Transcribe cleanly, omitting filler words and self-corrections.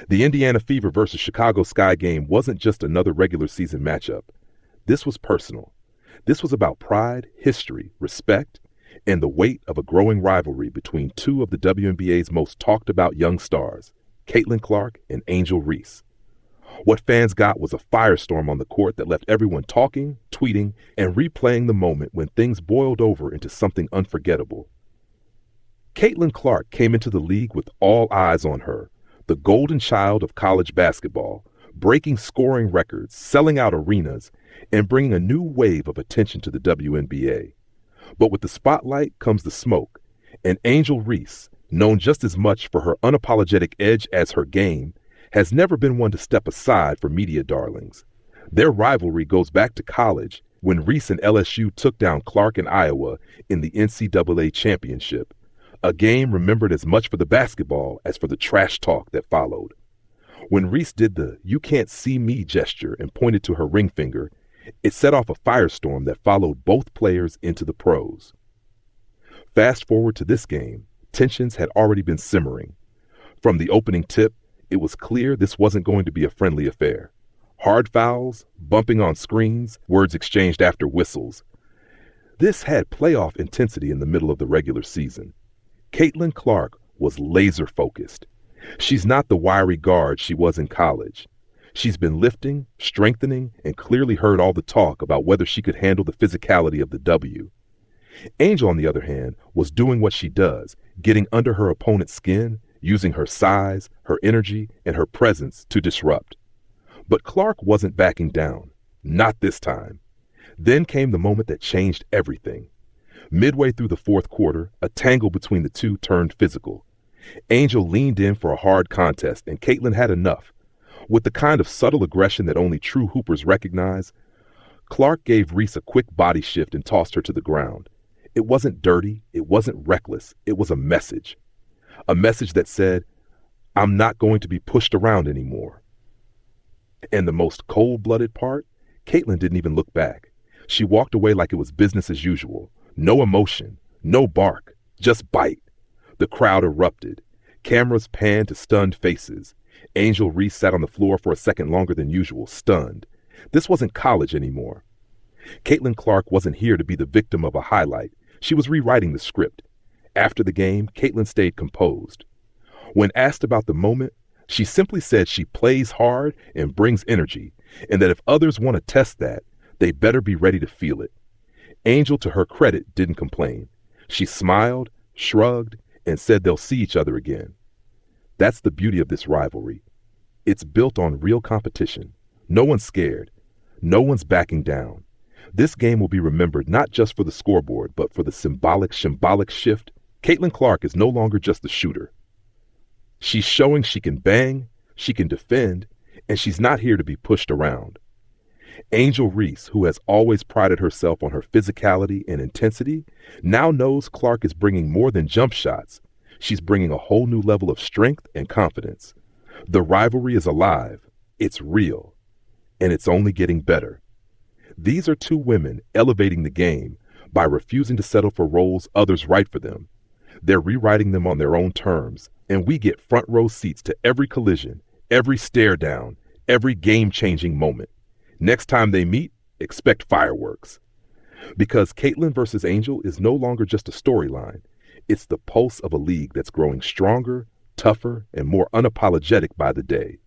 The Indiana Fever versus Chicago Sky game wasn't just another regular season matchup. This was personal. This was about pride, history, respect, and the weight of a growing rivalry between two of the WNBA's most talked about young stars, Caitlin Clark and Angel Reese. What fans got was a firestorm on the court that left everyone talking, tweeting, and replaying the moment when things boiled over into something unforgettable. Caitlin Clark came into the league with all eyes on her, the golden child of college basketball, breaking scoring records, selling out arenas, and bringing a new wave of attention to the WNBA. But with the spotlight comes the smoke, and Angel Reese, known just as much for her unapologetic edge as her game, has never been one to step aside for media darlings. Their rivalry goes back to college when Reese and LSU took down Clark and Iowa in the NCAA championship, a game remembered as much for the basketball as for the trash talk that followed. When Reese did the "you can't see me" gesture and pointed to her ring finger, it set off a firestorm that followed both players into the pros. Fast forward to this game, tensions had already been simmering. From the opening tip, it was clear this wasn't going to be a friendly affair. Hard fouls, bumping on screens, words exchanged after whistles. This had playoff intensity in the middle of the regular season. Caitlin Clark was laser-focused. She's not the wiry guard she was in college. She's been lifting, strengthening, and clearly heard all the talk about whether she could handle the physicality of the W. Angel, on the other hand, was doing what she does, getting under her opponent's skin, using her size, her energy, and her presence to disrupt. But Clark wasn't backing down. Not this time. Then came the moment that changed everything. Midway through the fourth quarter, a tangle between the two turned physical. Angel leaned in for a hard contest, and Caitlin had enough. With the kind of subtle aggression that only true hoopers recognize, Clark gave Reese a quick body shift and tossed her to the ground. It wasn't dirty, it wasn't reckless, it was a message. A message that said, "I'm not going to be pushed around anymore." And the most cold-blooded part, Caitlin didn't even look back. She walked away like it was business as usual. No emotion, no bark, just bite. The crowd erupted. Cameras panned to stunned faces. Angel Reese sat on the floor for a second longer than usual, stunned. This wasn't college anymore. Caitlin Clark wasn't here to be the victim of a highlight. She was rewriting the script. After the game, Caitlin stayed composed. When asked about the moment, she simply said she plays hard and brings energy, and that if others want to test that, they better be ready to feel it. Angel, to her credit, didn't complain. She smiled, shrugged, and said they'll see each other again. That's the beauty of this rivalry. It's built on real competition. No one's scared. No one's backing down. This game will be remembered not just for the scoreboard, but for the symbolic shift. Caitlin Clark is no longer just the shooter. She's showing she can bang, she can defend, and she's not here to be pushed around. Angel Reese, who has always prided herself on her physicality and intensity, now knows Clark is bringing more than jump shots. She's bringing a whole new level of strength and confidence. The rivalry is alive, it's real, and it's only getting better. These are two women elevating the game by refusing to settle for roles others write for them. They're rewriting them on their own terms, and we get front row seats to every collision, every stare down, every game-changing moment. Next time they meet, expect fireworks. Because Caitlin versus Angel is no longer just a storyline. It's the pulse of a league that's growing stronger, tougher, and more unapologetic by the day.